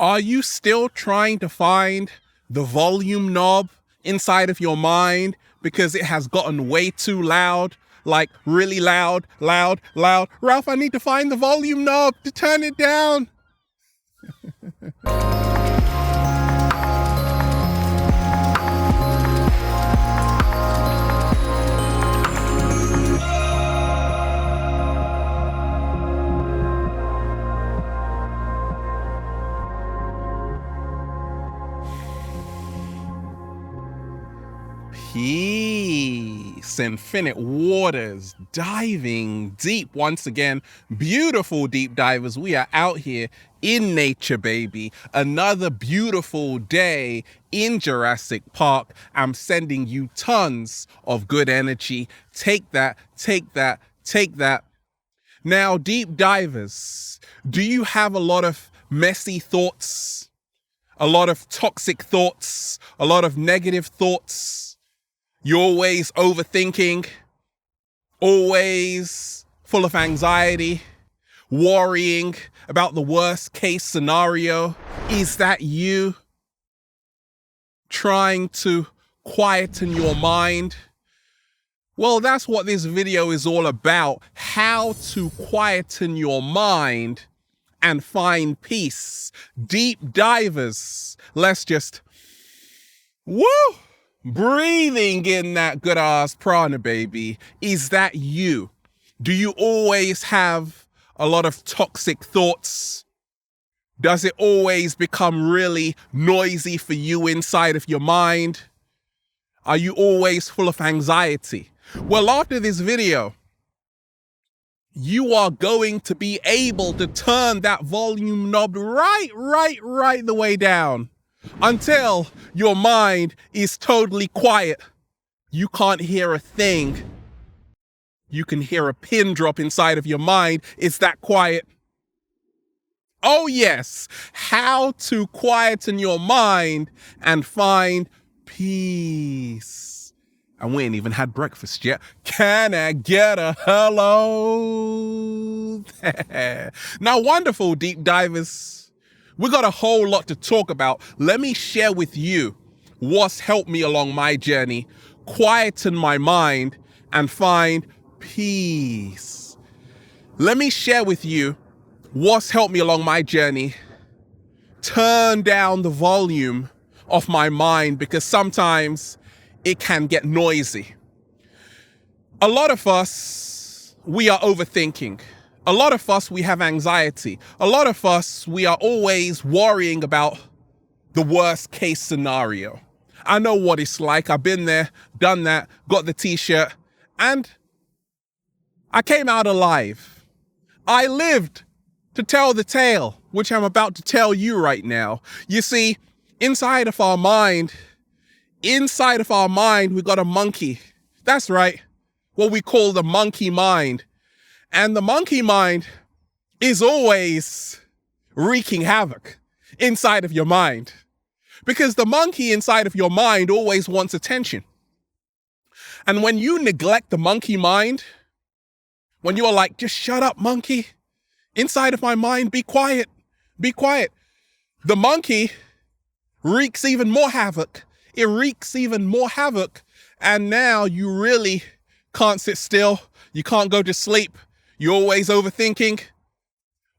Are you still trying to find the volume knob inside of your mind because it has gotten way too loud? Like really loud, loud, loud. Ralph, I need to find the volume knob to turn it down. Peace, infinite waters, diving deep once again. Beautiful deep divers, we are out here in nature, baby. Another beautiful day in Jurassic Park. I'm sending you tons of good energy. Take that, take that, take that. Now, deep divers, do you have a lot of messy thoughts? A lot of toxic thoughts? A lot of negative thoughts? You're always overthinking, always full of anxiety, worrying about the worst case scenario. Is that you? Trying to quieten your mind? Well, that's what this video is all about. How to quieten your mind and find peace. Deep divers. Let's just, woo! Breathing in that good ass prana, baby. Is that you? Do you always have a lot of toxic thoughts? Does it always become really noisy for you inside of your mind? Are you always full of anxiety? Well, after this video, you are going to be able to turn that volume knob right the way down. Until your mind is totally quiet. You can't hear a thing. You can hear a pin drop inside of your mind. It's that quiet. Oh yes, how to quieten your mind and find peace. And we ain't even had breakfast yet. Can I get a hello there? Now, wonderful deep divers. We got a whole lot to talk about. Let me share with you what's helped me along my journey, quieten my mind, and find peace. Let me share with you what's helped me along my journey, turn down the volume of my mind because sometimes it can get noisy. A lot of us, we are overthinking. A lot of us, we have anxiety. A lot of us, we are always worrying about the worst case scenario. I know what it's like. I've been there, done that, got the t-shirt, and I came out alive. I lived to tell the tale, which I'm about to tell you right now. You see, inside of our mind, we got a monkey. That's right. What we call the monkey mind. And the monkey mind is always wreaking havoc inside of your mind. Because the monkey inside of your mind always wants attention. And when you neglect the monkey mind, when you are like, just shut up, monkey. Inside of my mind, be quiet. Be quiet. The monkey wreaks even more havoc. It wreaks even more havoc. And now you really can't sit still. You can't go to sleep. You're always overthinking.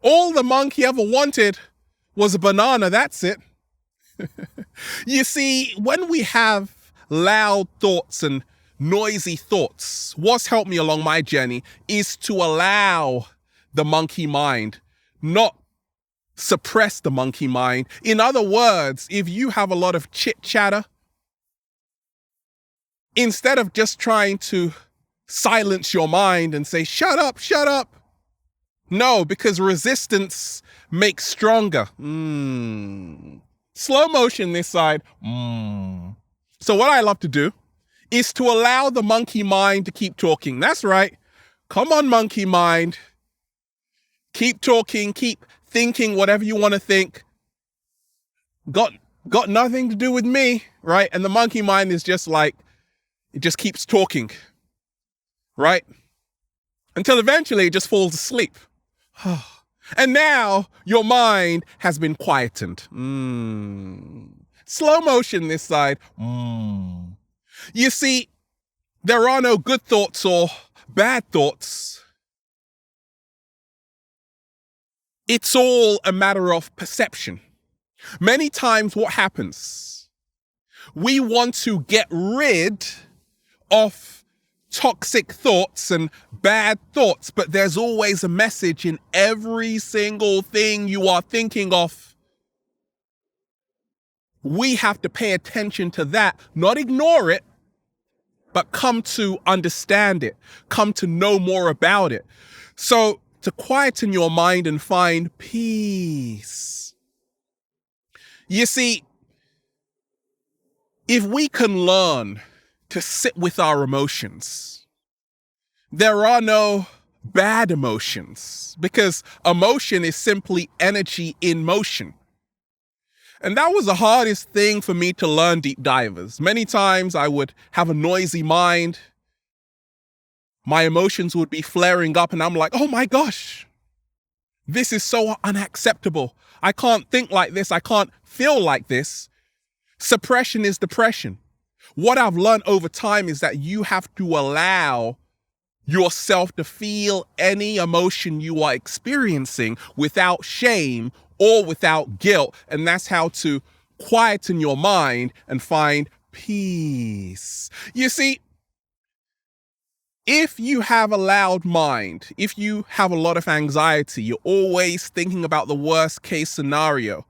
All the monkey ever wanted was a banana, that's it. You see, when we have loud thoughts and noisy thoughts, what's helped me along my journey is to allow the monkey mind, not suppress the monkey mind. In other words, if you have a lot of chit chatter, instead of just trying to silence your mind and say, shut up, shut up. No, because resistance makes stronger. Slow motion this side. So what I love to do is to allow the monkey mind to keep talking. That's right. Come on, monkey mind. Keep talking, keep thinking whatever you want to think. Got nothing to do with me, right? And the monkey mind is just like, it just keeps talking. Right? Until eventually it just falls asleep. And now your mind has been quietened. Slow motion this side. You see, there are no good thoughts or bad thoughts. It's all a matter of perception. Many times what happens, we want to get rid of toxic thoughts and bad thoughts, but there's always a message in every single thing you are thinking of. We have to pay attention to that, not ignore it, but come to understand it, come to know more about it. So to quieten your mind and find peace. You see, if we can learn to sit with our emotions, there are no bad emotions, because emotion is simply energy in motion. And that was the hardest thing for me to learn, deep divers. Many times I would have a noisy mind. My emotions would be flaring up and I'm like, oh my gosh, this is so unacceptable. I can't think like this. I can't feel like this. Suppression is depression. What I've learned over time is that you have to allow yourself to feel any emotion you are experiencing without shame or without guilt. And that's how to quieten your mind and find peace. You see, if you have a loud mind, if you have a lot of anxiety, you're always thinking about the worst case scenario.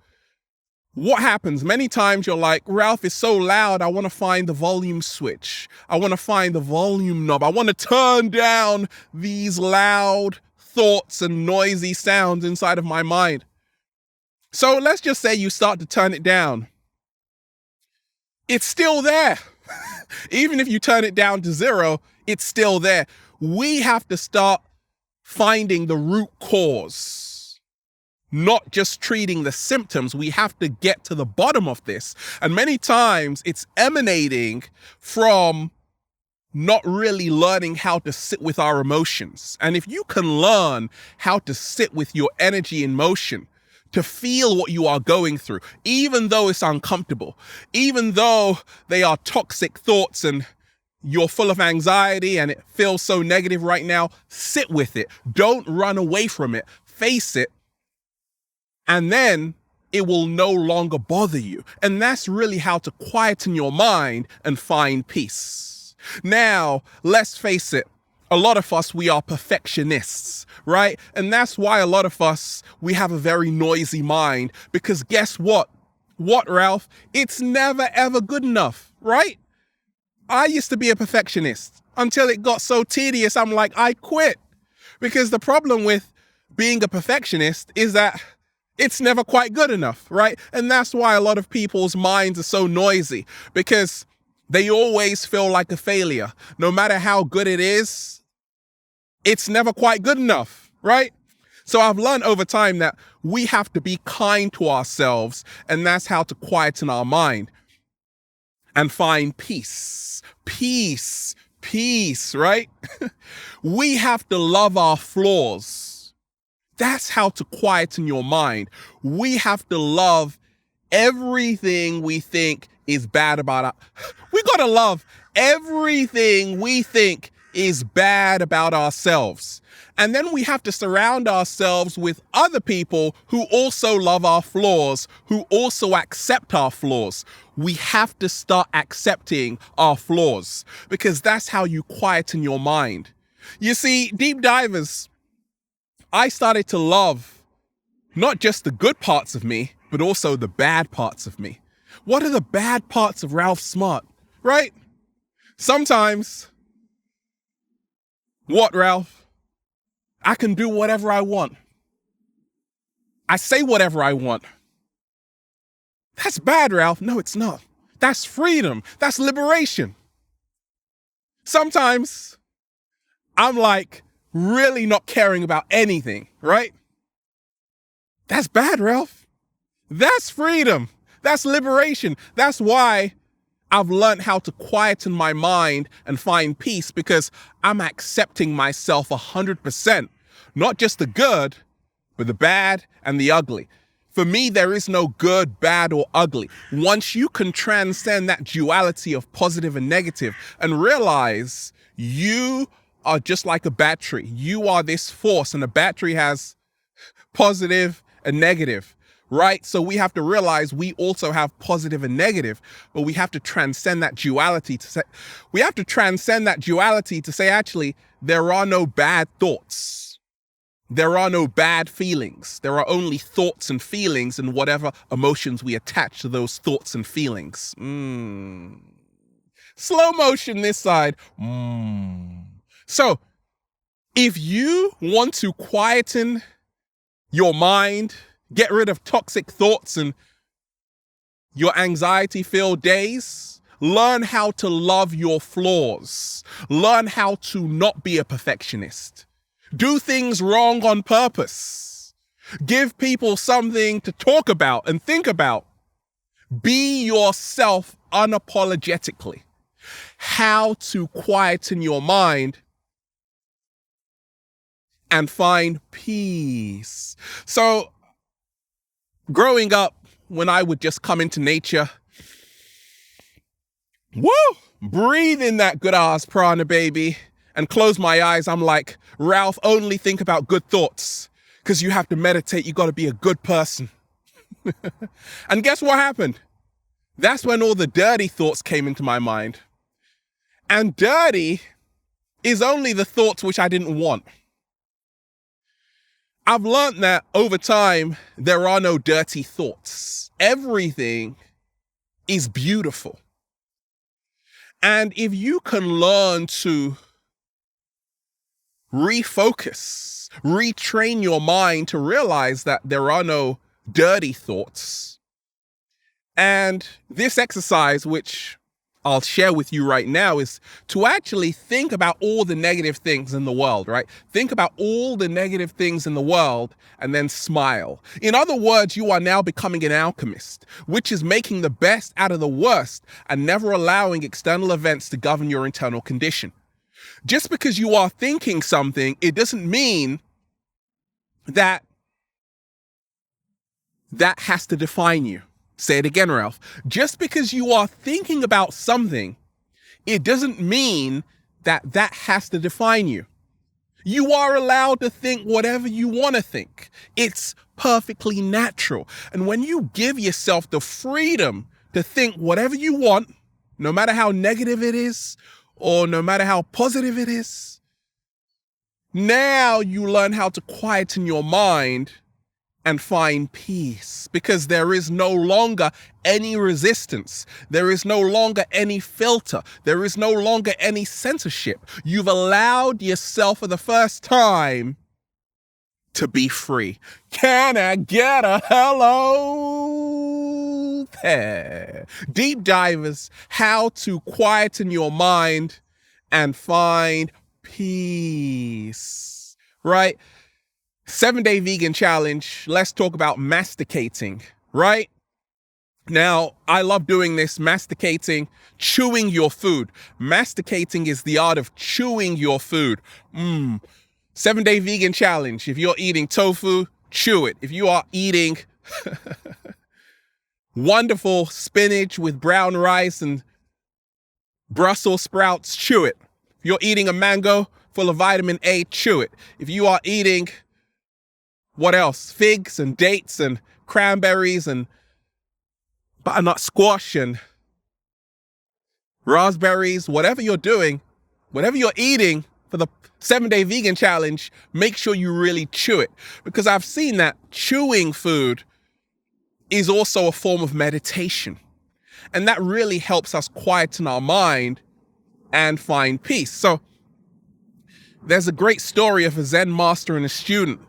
What happens? Many times you're like, Ralph is so loud, I want to find the volume switch. I want to find the volume knob. I want to turn down these loud thoughts and noisy sounds inside of my mind. So let's just say you start to turn it down. It's still there. Even if you turn it down to 0, it's still there. We have to start finding the root cause, not just treating the symptoms. We have to get to the bottom of this. And many times it's emanating from not really learning how to sit with our emotions. And if you can learn how to sit with your energy in motion, to feel what you are going through, even though it's uncomfortable, even though they are toxic thoughts and you're full of anxiety and it feels so negative right now, sit with it. Don't run away from it. Face it. And then it will no longer bother you. And that's really how to quieten your mind and find peace. Now, let's face it. A lot of us, we are perfectionists, right? And that's why a lot of us, we have a very noisy mind, because guess what? What, Ralph? It's never ever good enough, right? I used to be a perfectionist until it got so tedious. I'm like, I quit. Because the problem with being a perfectionist is that it's never quite good enough, right? And that's why a lot of people's minds are so noisy, because they always feel like a failure. No matter how good it is, it's never quite good enough, right? So I've learned over time that we have to be kind to ourselves, and that's how to quieten our mind and find peace. Peace, right? We have to love our flaws. That's how to quieten your mind. We have to love everything we think is bad about us. We gotta love everything we think is bad about ourselves. And then we have to surround ourselves with other people who also love our flaws, who also accept our flaws. We have to start accepting our flaws, because that's how you quieten your mind. You see, deep divers, I started to love not just the good parts of me, but also the bad parts of me. What are the bad parts of Ralph Smart, right? Sometimes, what, Ralph? I can do whatever I want. I say whatever I want. That's bad, Ralph. No, it's not. That's freedom. That's liberation. Sometimes I'm like really not caring about anything, right? That's bad, Ralph. That's freedom. That's liberation. That's why I've learned how to quieten my mind and find peace, because I'm accepting myself 100%. Not just the good, but the bad and the ugly. For me, there is no good, bad, or ugly. Once you can transcend that duality of positive and negative and realize you are just like a battery. You are this force, and a battery has positive and negative, right? So we have to realize we also have positive and negative, but we have to transcend that duality to say, actually, there are no bad thoughts. There are no bad feelings. There are only thoughts and feelings and whatever emotions we attach to those thoughts and feelings. Slow motion this side. So if you want to quieten your mind, get rid of toxic thoughts and your anxiety-filled days, learn how to love your flaws. Learn how to not be a perfectionist. Do things wrong on purpose. Give people something to talk about and think about. Be yourself unapologetically. How to quieten your mind and find peace. So, growing up, when I would just come into nature, breathe in that good ass prana, baby, and close my eyes, I'm like, Ralph, only think about good thoughts. Because you have to meditate, you got to be a good person. And guess what happened? That's when all the dirty thoughts came into my mind. And dirty is only the thoughts which I didn't want. I've learned that over time, there are no dirty thoughts. Everything is beautiful. And if you can learn to refocus, retrain your mind to realize that there are no dirty thoughts. And this exercise, which I'll share with you right now, is to actually think about all the negative things in the world, right? Think about all the negative things in the world and then smile. In other words, you are now becoming an alchemist, which is making the best out of the worst and never allowing external events to govern your internal condition. Just because you are thinking something, it doesn't mean that has to define you. Say it again, Ralph. Just because you are thinking about something, it doesn't mean that has to define you. You are allowed to think whatever you want to think. It's perfectly natural. And when you give yourself the freedom to think whatever you want, no matter how negative it is, or no matter how positive it is, now you learn how to quieten your mind and find peace, because there is no longer any resistance. There is no longer any filter. There is no longer any censorship. You've allowed yourself for the first time to be free. Can I get a hello there? Deep divers, how to quieten your mind and find peace, right? 7-day vegan challenge. Let's talk about masticating, right? Now, I love doing this, masticating, chewing your food. Masticating is the art of chewing your food. 7-day vegan challenge. If you're eating tofu, chew it. If you are eating wonderful spinach with brown rice and Brussels sprouts, chew it. If you're eating a mango full of vitamin A, chew it. If you are eating, what else? Figs and dates and cranberries and butternut squash and raspberries, whatever you're doing, whatever you're eating for the 7-day vegan challenge, make sure you really chew it. Because I've seen that chewing food is also a form of meditation. And that really helps us quieten our mind and find peace. So there's a great story of a Zen master and a student.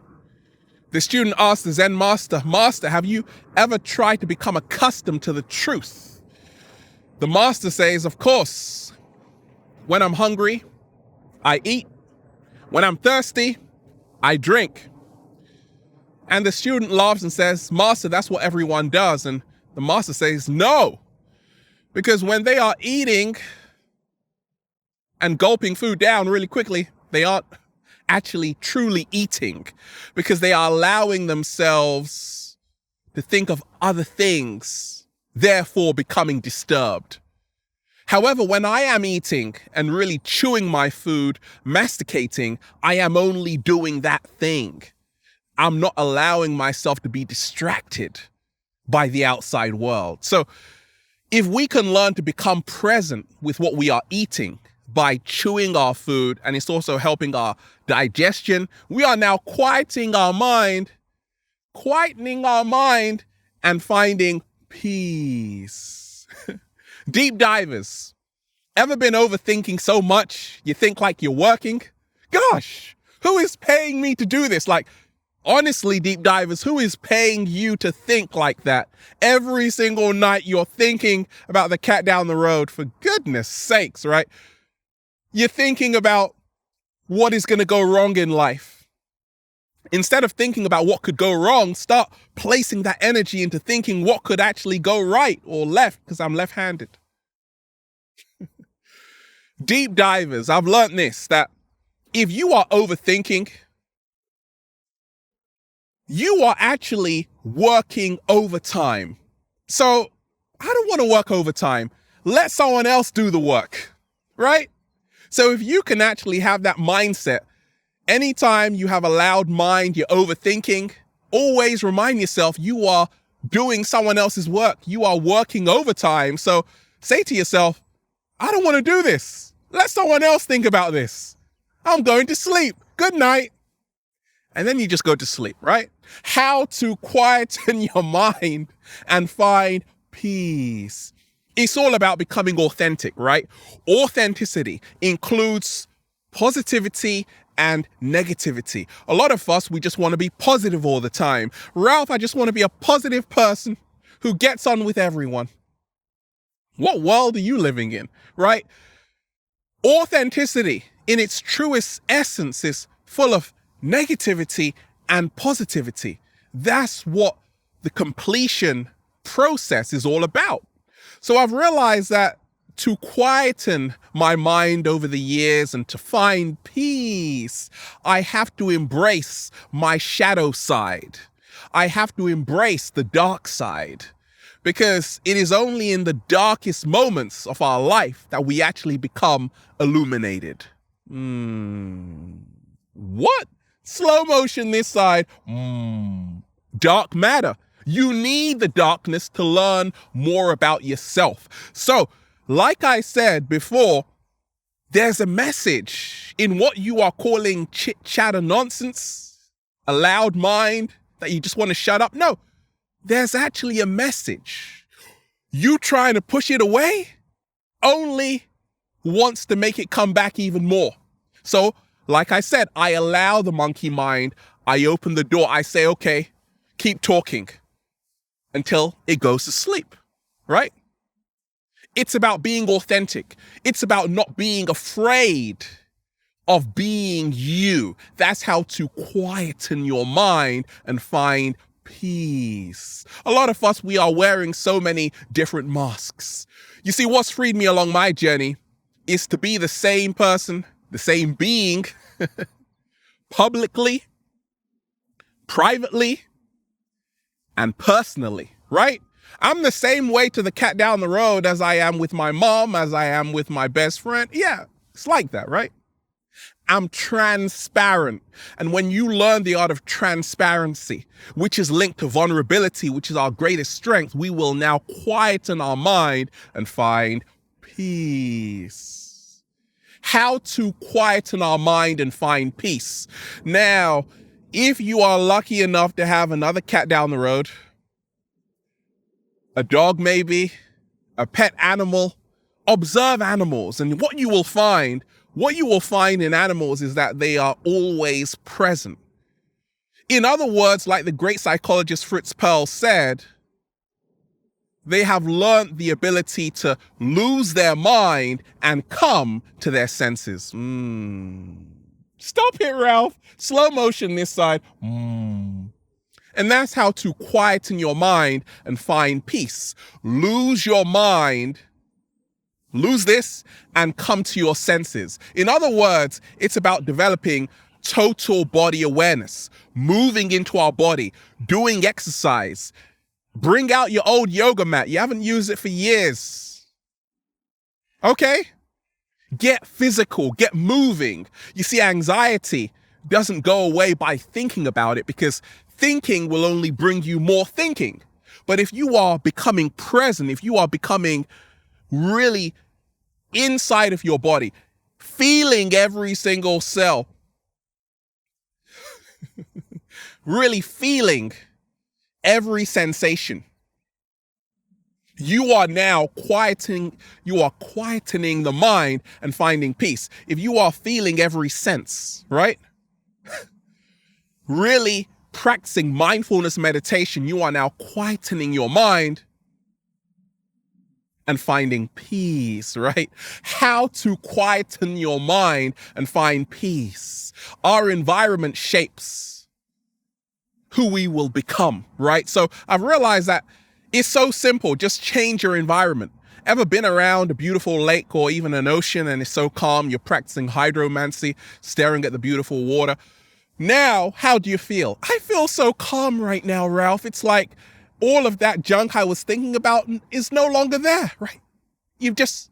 The student asked the Zen master, "Master, have you ever tried to become accustomed to the truth?" The master says, "Of course. When I'm hungry, I eat. When I'm thirsty, I drink." And the student laughs and says, "Master, that's what everyone does." And the master says, "No, because when they are eating and gulping food down really quickly, they aren't actually truly eating, because they are allowing themselves to think of other things, therefore becoming disturbed. However, when I am eating and really chewing my food, masticating, I am only doing that thing. I'm not allowing myself to be distracted by the outside world. So if we can learn to become present with what we are eating by chewing our food, and it's also helping our digestion, we are now quietening our mind and finding peace. Deep divers, ever been overthinking so much you think like you're working? Gosh, who is paying me to do this? Like, honestly, deep divers, who is paying you to think like that? Every single night you're thinking about the cat down the road, for goodness sakes, right? You're thinking about what is going to go wrong in life. Instead of thinking about what could go wrong, start placing that energy into thinking what could actually go right or left, because I'm left-handed. Deep divers, I've learned this, that if you are overthinking, you are actually working overtime. So I don't want to work overtime. Let someone else do the work, right? So if you can actually have that mindset, anytime you have a loud mind, you're overthinking, always remind yourself you are doing someone else's work. You are working overtime. So say to yourself, I don't want to do this. Let someone else think about this. I'm going to sleep. Good night. And then you just go to sleep, right? How to quieten your mind and find peace. It's all about becoming authentic, right? Authenticity includes positivity and negativity. A lot of us, we just want to be positive all the time. Ralph, I just want to be a positive person who gets on with everyone. What world are you living in, right? Authenticity in its truest essence is full of negativity and positivity. That's what the completion process is all about. So I've realized that to quieten my mind over the years and to find peace, I have to embrace my shadow side. I have to embrace the dark side, because it is only in the darkest moments of our life that we actually become illuminated. What? Slow motion this side. Dark matter. You need the darkness to learn more about yourself. So, like I said before, there's a message in what you are calling chit chatter nonsense, a loud mind that you just want to shut up. No, there's actually a message. You trying to push it away only wants to make it come back even more. So, like I said, I allow the monkey mind. I open the door. I say, okay, keep talking until it goes to sleep, right? It's about being authentic. It's about not being afraid of being you. That's how to quieten your mind and find peace. A lot of us, we are wearing so many different masks. You see, what's freed me along my journey is to be the same person, the same being, publicly, privately, and personally, right? I'm the same way to the cat down the road as I am with my mom, as I am with my best friend. Yeah, it's like that, right? I'm transparent. And when you learn the art of transparency, which is linked to vulnerability, which is our greatest strength, we will now quieten our mind and find peace. How to quieten our mind and find peace. Now, if you are lucky enough to have another cat down the road, a dog maybe, a pet animal, observe animals. And what you will find in animals is that they are always present. In other words, like the great psychologist Fritz Perls said, they have learned the ability to lose their mind and come to their senses. Stop it, Ralph. Slow motion this side. And that's how to quieten your mind and find peace. Lose your mind, lose this, and come to your senses. In other words, it's about developing total body awareness, moving into our body, doing exercise. Bring out your old yoga mat. You haven't used it for years. Okay? Get physical, get moving. You see, anxiety doesn't go away by thinking about it, because thinking will only bring you more thinking. But if you are becoming present, if you are becoming really inside of your body, feeling every single cell, really feeling every sensation, you are now quietening the mind and finding peace. If you are feeling every sense, right? Really practicing mindfulness meditation, you are now quietening your mind and finding peace, right? How to quieten your mind and find peace. Our environment shapes who we will become, right? So I've realized that it's so simple. Just change your environment. Ever been around a beautiful lake or even an ocean and it's so calm, you're practicing hydromancy, staring at the beautiful water? Now, how do you feel? I feel so calm right now, Ralph. It's like all of that junk I was thinking about is no longer there, right? You've just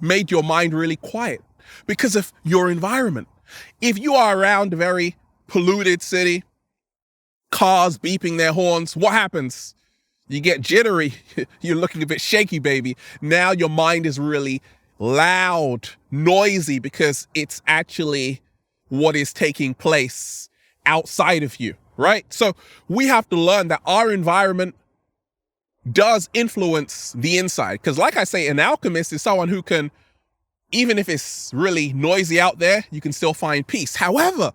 made your mind really quiet because of your environment. If you are around a very polluted city, cars beeping their horns, what happens? You get jittery. You're looking a bit shaky, baby. Now your mind is really loud, noisy, because it's actually what is taking place outside of you, right? So we have to learn that our environment does influence the inside. Because like I say, an alchemist is someone who can, even if it's really noisy out there, you can still find peace. However,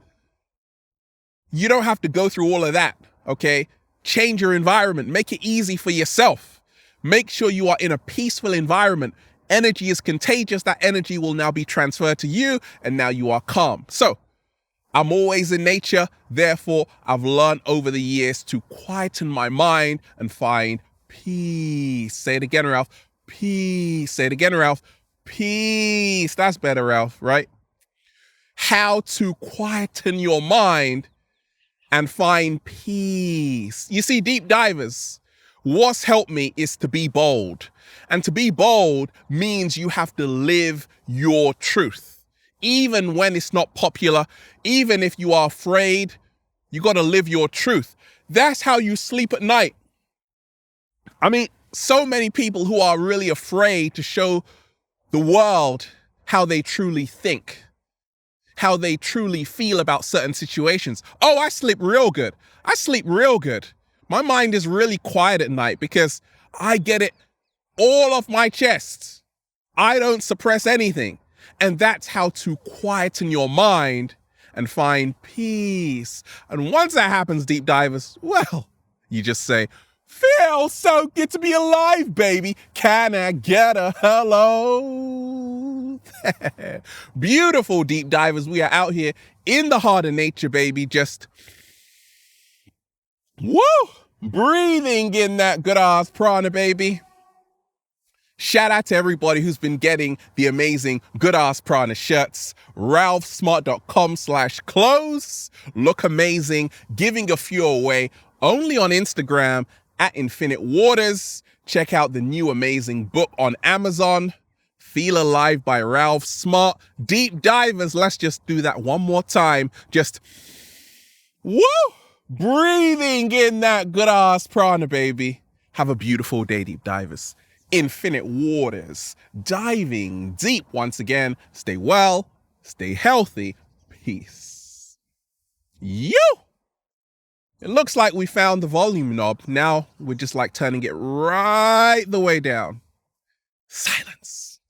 you don't have to go through all of that, okay? Change your environment. Make it easy for yourself. Make sure you are in a peaceful environment. Energy is contagious. That energy will now be transferred to you, and now you are calm. So I'm always in nature. Therefore, I've learned over the years to quieten my mind and find peace. Say it again, Ralph. Peace. Say it again, Ralph. Peace. That's better, Ralph, right? How to quieten your mind and find peace. You see, deep divers, what's helped me is to be bold. And to be bold means you have to live your truth. Even when it's not popular, even if you are afraid, you got to live your truth. That's how you sleep at night. I mean, so many people who are really afraid to show the world how they truly think, how they truly feel about certain situations. Oh, I sleep real good. I sleep real good. My mind is really quiet at night because I get it all off my chest. I don't suppress anything. And that's how to quieten your mind and find peace. And once that happens, deep divers, well, you just say, feels so good to be alive, baby. Can I get a hello? Beautiful deep divers. We are out here in the heart of nature, baby. Just, woo, breathing in that good ass prana, baby. Shout out to everybody who's been getting the amazing Good Ass Prana shirts. ralphsmart.com/clothes. Look amazing. Giving a few away only on Instagram at Infinite Waters. Check out the new amazing book on Amazon, Feel Alive by Ralph Smart. Deep divers, let's just do that one more time. Just, woo, breathing in that good ass prana, baby. Have a beautiful day, deep divers. Infinite Waters, diving deep once again. Stay well, stay healthy. Peace. You. It looks like we found the volume knob. Now we're just like turning it right the way down. Silence.